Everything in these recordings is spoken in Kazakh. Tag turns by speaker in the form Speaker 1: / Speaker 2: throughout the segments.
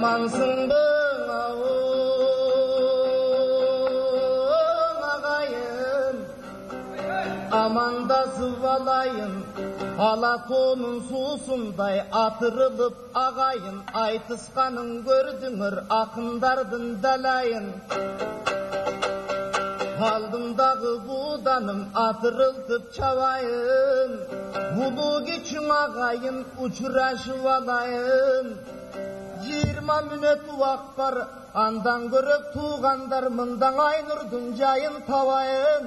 Speaker 1: Amansın ağayın, amanda sıvalayın, Alatonun susunday atırılıp ağayın, aytıskanın gördüңөр akındardın dalayın. Aldımdağı buğdanım atırıltıp çavayın, Bulu geçin ağayın uçuraşıp alayın. 20 minut vakt var, andan görüp tuğandar mından Aynur'dun jayın tavayın.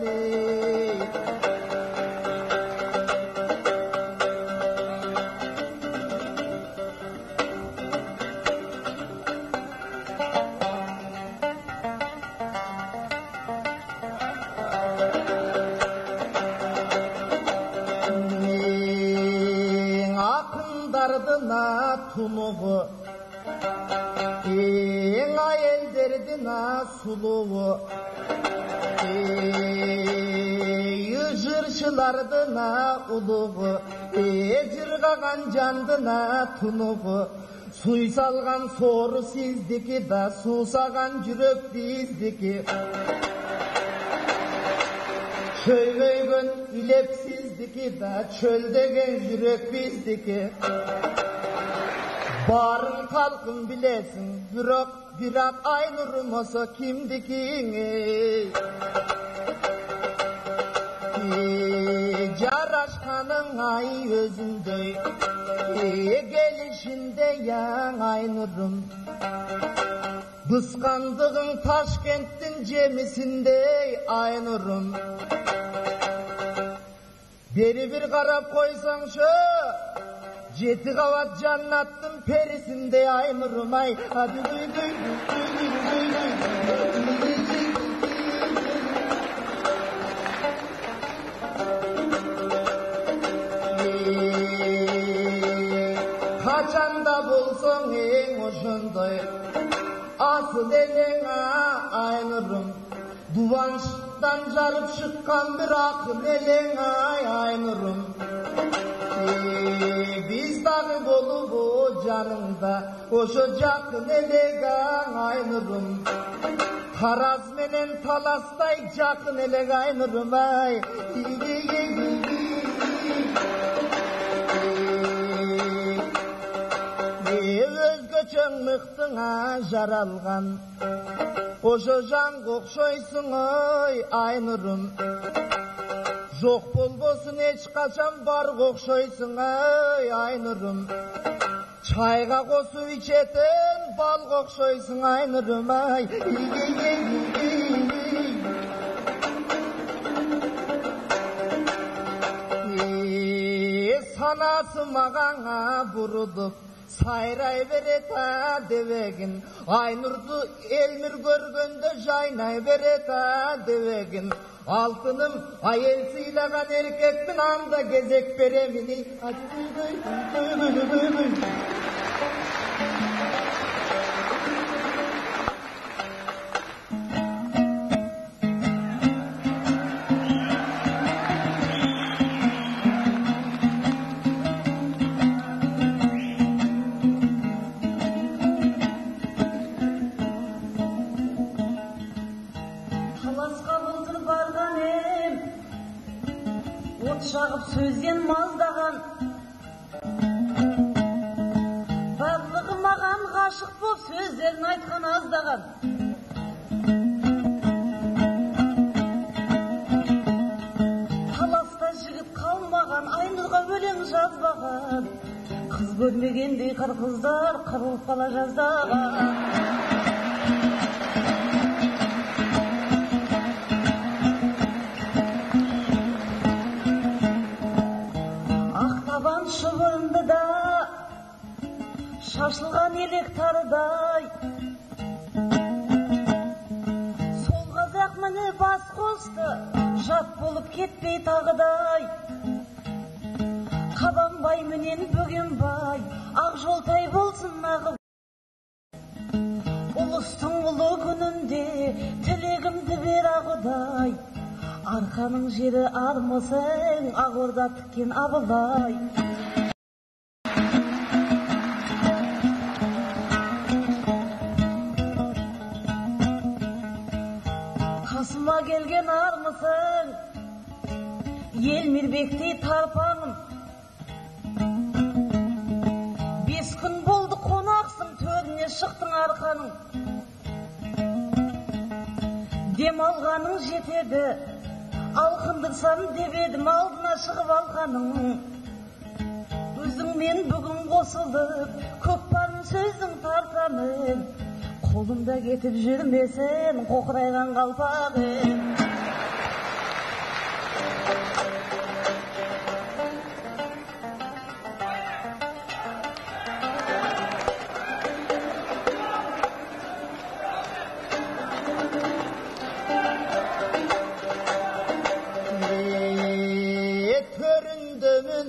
Speaker 1: Akındardına tumuğu, ayelдердина сулуğu, jırçılardına uluğu, jırgagan jandına tunuğu, suy salgan soru sizdiki da susagan jürek bizdiki. Çöygöygön ilepsizdiki da çöldegen jürek bizdiki. Barın kalkın bilesin, birak Aynur'um olsa kimdikin? Jaraşkanın ay özünde, gelişinde yan Aynur'um. Kıskandığın Taşkent'tin cemisinde Aynur'um. Beri bir karap koysan şu, 7 kavat jannattın perisinde Aynur'um ay. Hadi duy. Kaçanda bulsun en hoşunday, asıl elin Aynur'um. Duvançtan jarıp çıkan bir akıl elin Aynur'um. Biz dağı bolu bu canımda, oşo jakın elegan Aynur'um. Taraz menen talastay jakın elek Aynur'um ay. Özgöçön mıhtına jaralgan, oşo jan kokşoysun oy Aynur'um. Жоқ болбосын эч качан бар kokşoysun ey Aynur'um. Çayga kosup içeten bal kokşoysun Aynur'um ay. Sanası magana burulup sayray beret ha devegin. Aynur'du elmir görgönde jaynay beret ha devegin. Altınım ayel sıylagan erkekmin anda gezek beremini.
Speaker 2: Şağıp sözden mazdağan, bazlığı mağan ғашық boп sözlerini айтқан azdağan. Talasta жігіт қалмаған, Aynurға өлең жазбаған. Қыз көрмегендей қырғыздар қырылып қала жаздаған. Шыбырынды да шашылған елек тарыдай, сол қазақ міне бас қосты, жат болып кетпей тағыдай. Қабанбай менен Бөгенбай ақ жолтай болсын ағып. Ұлыстың ұлы күнінде тілегімді бер Ағыдай. Арқаның жері армысың, Ақ Орда тіккен Абылай. Елмирбекти тарпаным 5 күн болды қонақсың, төріне шықтың арқаның. Дем алғаның жетеді, алқындырсам деп едім, алдына шығып алғаның. Өзіңмен бүгін қосылып, көкпарын сөздің тартамын. Қолымда кетіп жүрмесін, қоқырайған қалпағым.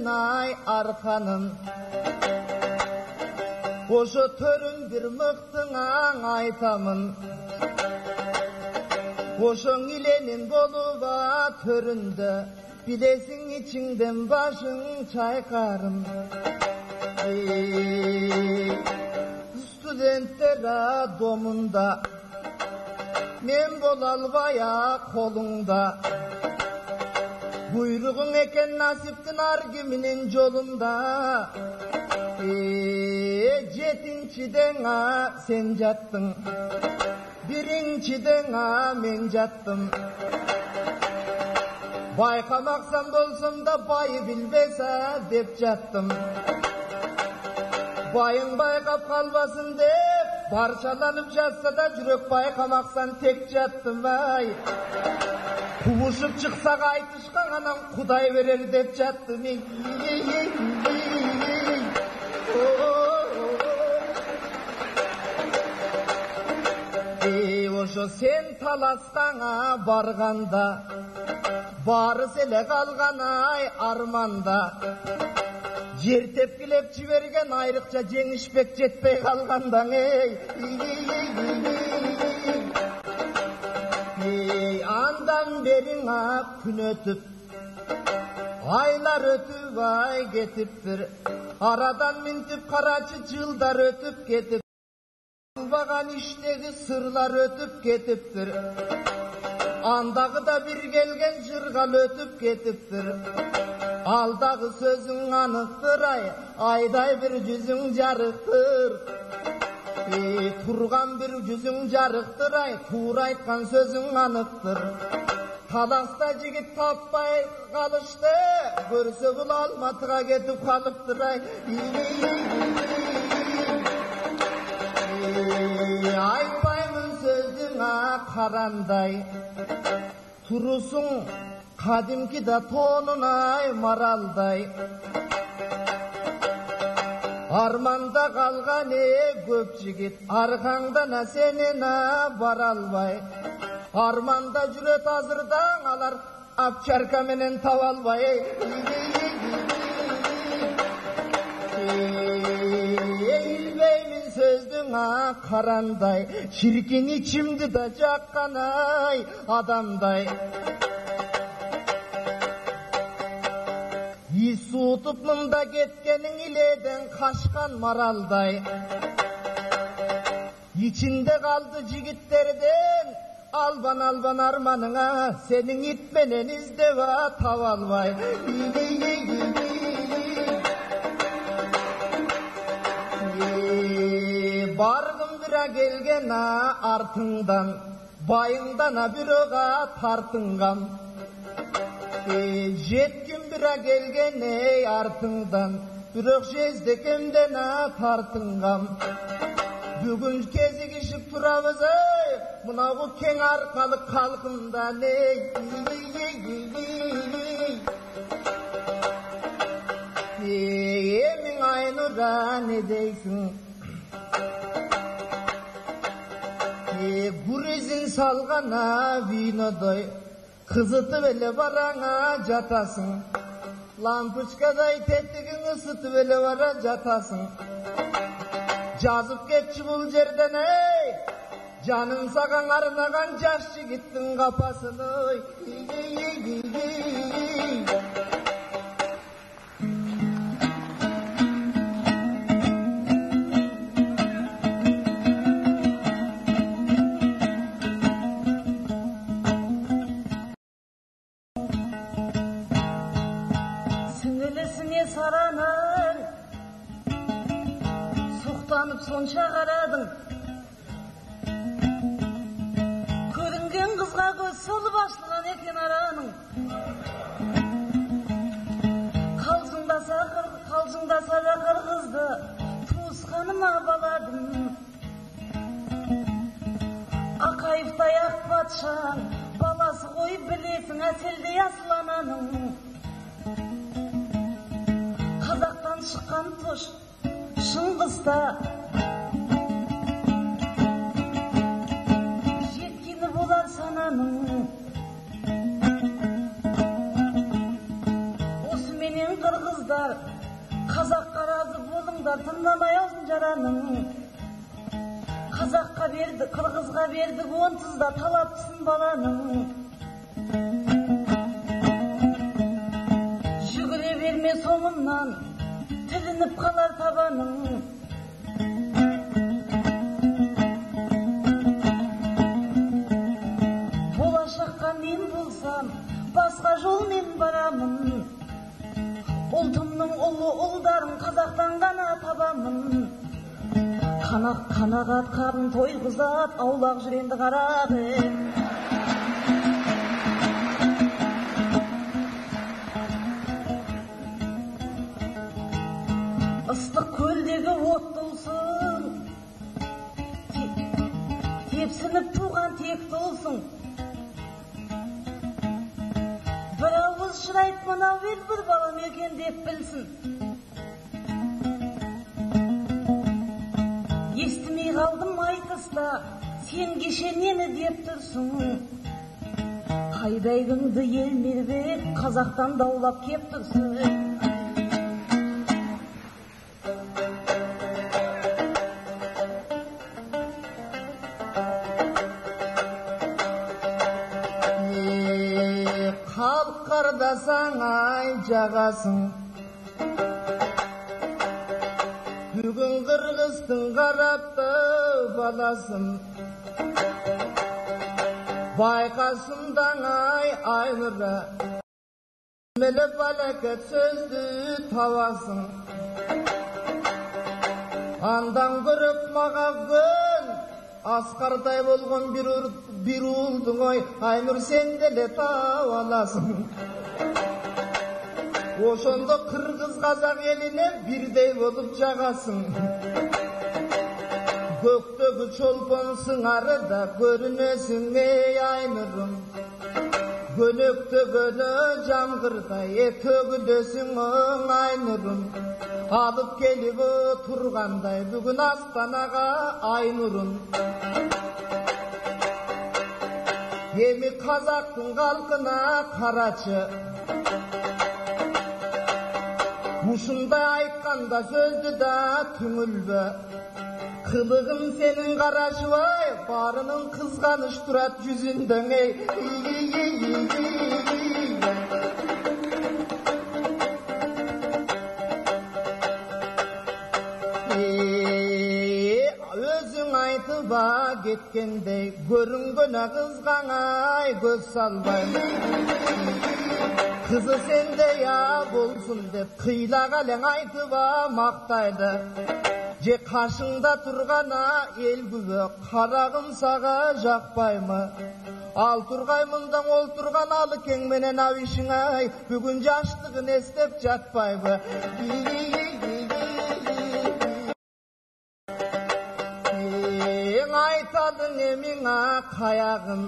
Speaker 1: Ay arkanın Oşu törün bir mıhtığın aytamın Oşun ilenin boluva töründe Bilesin içinden başın çaykarım Studentler domunda Men bolalvaya kolunda Buyruğun eken nasiptin argiminin yolunda Jetinçiden sen jattın Birinciden men jattım Baykamaksan bolsum da bayı bilbese dep jattım Bayın baykap kalbasın dep Parçalanıp jatsa da jürek baykamaksan tek jattım vay Kuvuşup çıksak aytışkan anam Kuday verer dep jattım Oşo sen talaskana barganda Barı sele kalgan ay armanda Jer tepkilep çibergen ayrıkça jеңишпек жетпей kalgandan Andan berin gün ötüp Aylar ötüp ay getiptir Aradan mintip karaçı yıllar ötüp getip Bagan işteki sırlar ötüp getiptir Andağı da bir gelgen jırgal ötüp getiptir Aldağı sözün anıktır ayday bir yüzün jarıktır Turgan bir yüzün jarıktır tuğra aytkan sözün anıktır Talasta jigit tappay kalıştı Görse bul Almatıga ketip kalıptır Aytpаймын sözüңe karanday Turusun kadimki da tonunay maralday Armanda kalgan köp jigit Arkangdan senin baralbay Armanda jüret azırdan alar Apçarka menen tavalbay Eğilmeymin sözüňe karanday Şirkin içimdi da jakkanay adamday Suutup mında ketkenin ileden kaçkan maralday İçinde kaldı jigitlerden Alban alban armanına Senin itmenen izdeva tavalbay Bargın bira gelgen artından Bayından bir oğa tartıngan Jetkin bira gelgen artından Bürok jezdekemden tartıngan Bugün kezigişip turamız Munavu keng arkalık kalkında Emin aynura ne deysin Gurizin salgana vinodoy Kızıtı vele barana jatasın Lampuçkaday tettigin ısıtı vele vara jatasın Жазып кетчи бул жерден Жанын саган арнаган жаш жигиттин капасын
Speaker 2: Sulanıp sonça qaradın. Көрінген қызға көз солып ашылған екен араның. Қалжыңдаса да қырғызды туысқаныма баладым. Ақайықтай ақ патшаң баласы ғой білесің әселдей асыл ананың. Қазақтан шыққан тұш Шыңғыста жеткені болар сананың. Осыменен қырғыздар қазаққа разы болыңдар, тыңдамай алдын жараның. Қазаққа берді, қырғызға берді, онсыз да талапсың баланың. Жүгіре берме соңымнан, тілініп қалар табаның. Болашаққа мен болсам, басқа жолмен барамын. Ұлтымның ұлы ұлдарын қазақтан ғана табамын. Қанағат қарын тойғызат, аулақ жүренді қарады. Ыстық көлдегі от толсын, тепсініп туған тек толсын. Бір ауыз шырайып мынау ел бір балам екен деп білсін. Естімей қалдым айтыста, сен кеше нені деп тұрсың. Қайдайгыңды ел мербек, қазақтан даулап кеп тұрсың.
Speaker 1: Қалып қардасаң ай жағасың, бүгін қырғыздың қарапты баласын. Байқасындаң ай айнұры, мілі балакет сөзді тавасың. Андан көріп маға көн, асқардай болған bir ұлдың ой, Айнұр сенделе тау аласың. Ошонда қырғыз қазақ еліне бірдей болып жағасың. Көктегі чолпон сыңары да көрінесің ей Айнұрым. Көнектөгені жаңғырдай төгілесің Айнұрым. Алып келіп тұрғандай бүгін астанаға Айнұрым. Еми қазақтың қалқына қарачы, Ушындай айтқанда сөзді да түңілбі. Қылығын сенің қарашыбай, барының қызғаныш тұрат жүзіндің ей. Өзің айтыба кеткендей, көрінгені қызғаңай көз салбай. Қызы сенде я болсын деп, қилағалең айтыба мақтайды. Же қашыңда тұрғана ел күбі, қарағым саға жақпаймы? Ал тұрғай мұндан ол тұрған алы кеңменен авишің ай, бүгін жаштығын естеп жатпаймы? Айтадың еміңа қаяғын,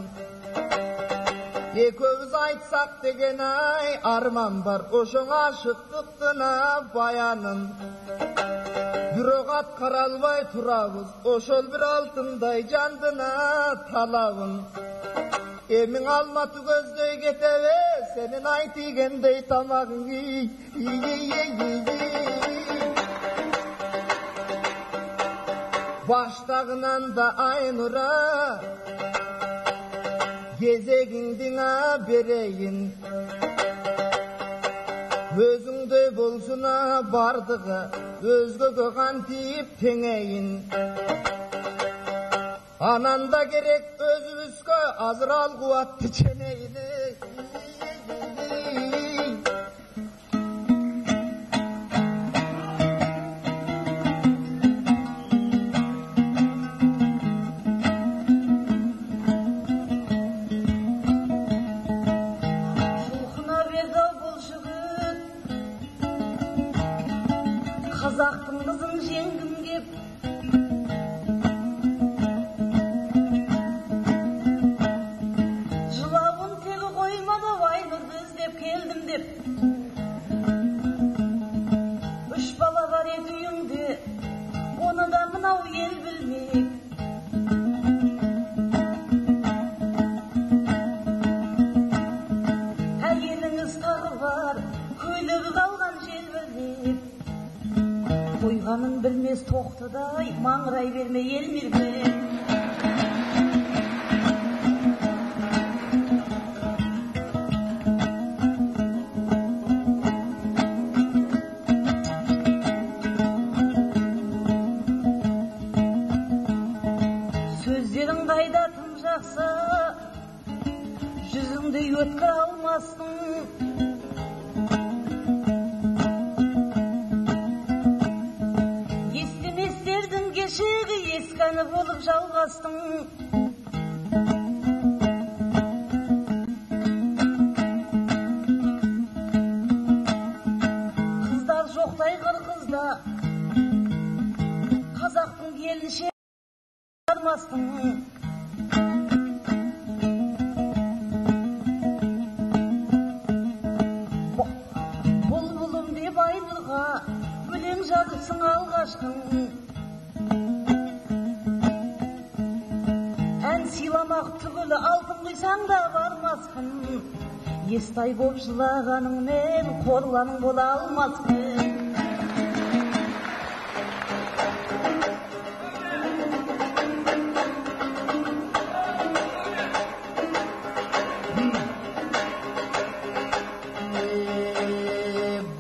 Speaker 1: екеуіз айтсақ деген ай арман бар, ошоң ашықтықтына баянын. Бирок аткара албай турабыз, ошол бир алтындай жандына талабын. Эмиң алматы көздөй кетебе, сенин айтыгендей тамагың. Баштагынан да Айнура, кезегиңдиңа берейин. Өзүңдөй болсуна бардыгы, өзгөгө кантип теңейин. Ананда керек өзүбүзгө азыр ал кубатты ченейли.
Speaker 2: мынау ел білмек. Әйеліңіз тағы бар, көйлегі қалған желбірлеп. Қойғанын білмес тоқтыдай, маңырай берме ел мерген. Сөздерің қайда тым жақсы, жүзіңді өткір алмассың. Естеместердің кешегі ескәні болып жалғастың. Қыздар жоқтай қырғызда, қазақтың келінше бармастың. Бұлбұлым деп айнұрға өлең жазыпсың алғашқың. Ән сыйламақ түгілі алтын құйсаң да бармаспын. Естай боп жылағаныңмен қорланың бола алмаспын.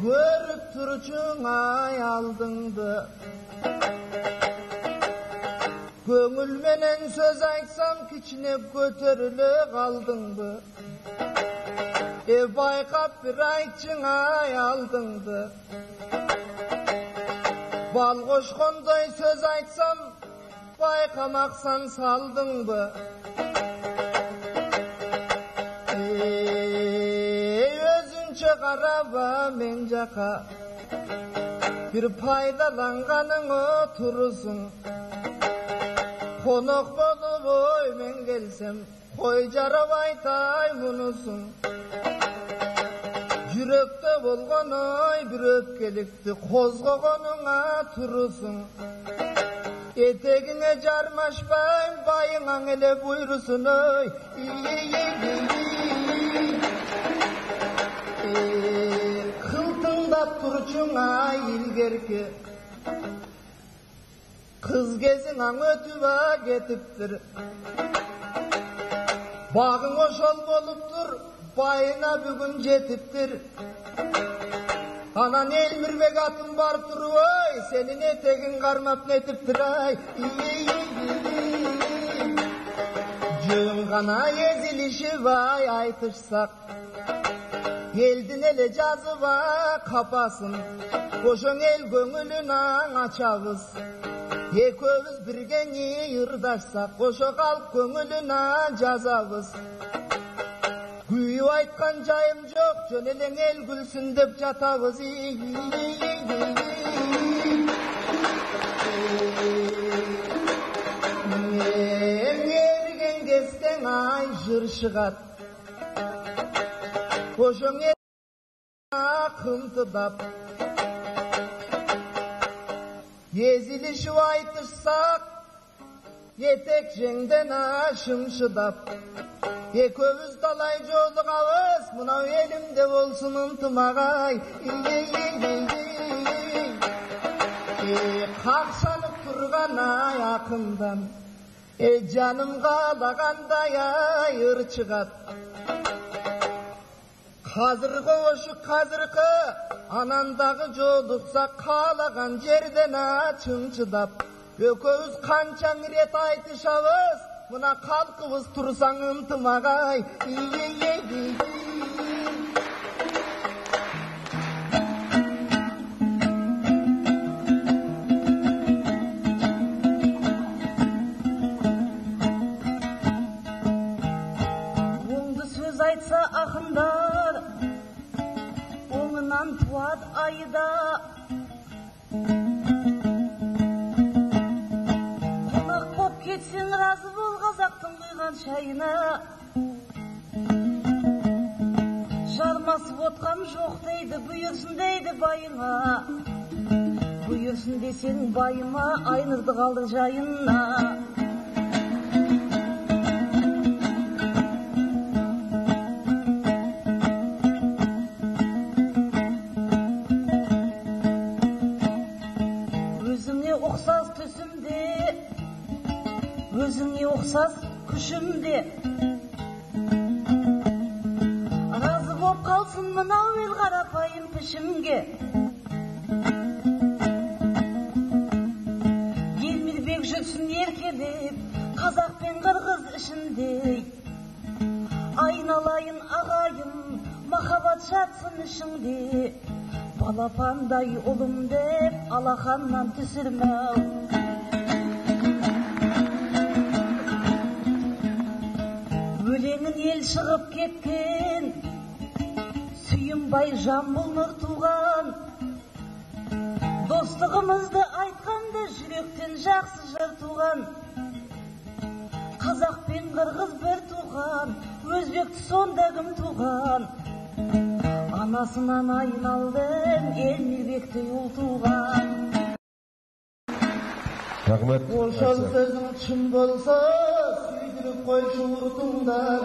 Speaker 1: Көріп тұрчың ай алдыңды, көңілменен сөз айтсам кичінеп көтерілі қалдыңды. Байқап бір айтчың ай алдыңды, бал қошқандай сөз айтсам байқамақсан салдыңды. Өзінше қараба мен жақа, бір пайдаланғаның отырысың. Қонақ болып оймен келсем, қой жарап айтай мұнысың. Жүректе болған ой бір өпкелікті қозғағаныңа тұрысың. Етегіңе жармашпайым байыңаң еле бұйрысын ой. Қылтыңдап тұрчың ай илгерке, қыз кезің аң өтіп кетіптір. Бағың ошол болып тұр, байына бүгін жетіптір. Анан Елмірбек атым бар тұр ой, сенің етегің қармап нетіптір ай. Жөн ғана езіліші бай айтышсақ, елдің еле жазыба қапасын. Ошоң ел көңілін аң ачабыз. Екеуміз бірге не ырдашсақ, ошо қалып көңілін аң жазабыз. Күйіп айтқан жайым жоқ, жөн елең ел күлсін деп жатабыз. Ерген кестен ай жыр шығат, ошоң ел қымтыдап. Езілішіп айтышсақ, етек жеңден шымшыдап. Екеуміз талай жолығабыз, мынау елімде болсын ынтымағай. Қақсанып тұрған ай ақындан, жаным қалағандай ай ырчығат. Қазіргі ошы қазіргі, анандағы жолықса қалаған жерден чымчыдап. Екеуміз қаншаң рет айтышабыз, мына қалқыбыз тұрсаң ынтымағай.
Speaker 2: Оңды сөз айтса ақындар, оңынан туад айда. Қонақ боп кетсең разы бол қазақтың құйған шайына. Жармасып отқам жоқ дейді, бұйырсын дейді байыңа. Buyursun desen bayıma, aynırdı kaldı jayına. Özüne uksas tüsümde, özüne uksas küşümde. Razı bop kalsın mınav el karapayım pişimge. Gelmir jüksün erkelip, Kazak ben Kırgız işinde. Aynalayın ağayım, mahabat şatsın işinde. Balapanday olum dep, alakandan tüsürmem. Ölenin el çıkıp ketken, Süyünbay jan bulunur tuğan. Dostluğumuzdu aytkanda, Yürekten jakсы jır tuğan. Kazak ben Kırgız bir tuğan, Özbekti sonda kim tuğan. Anasından ayналдым, Elmirbekti ul tuğan.
Speaker 3: Rahmet.
Speaker 1: Ошол сөзүң чын болсо, сүйдүрүп койчу уртуңдан.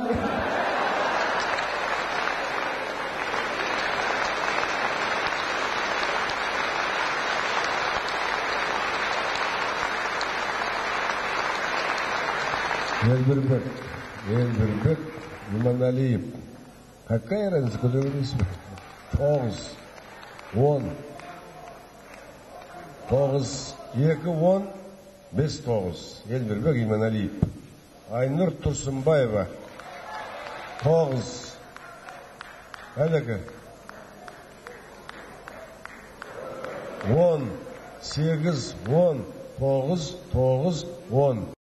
Speaker 3: Елбірбек, Иманалиев. Какая разница, куда вы не 9, 10, 5-9. Елбірбек, Иманалиев. Айнұр Тұрсынбаева. 9. Әлігі. 10, 8, 10, 9, 9, 10.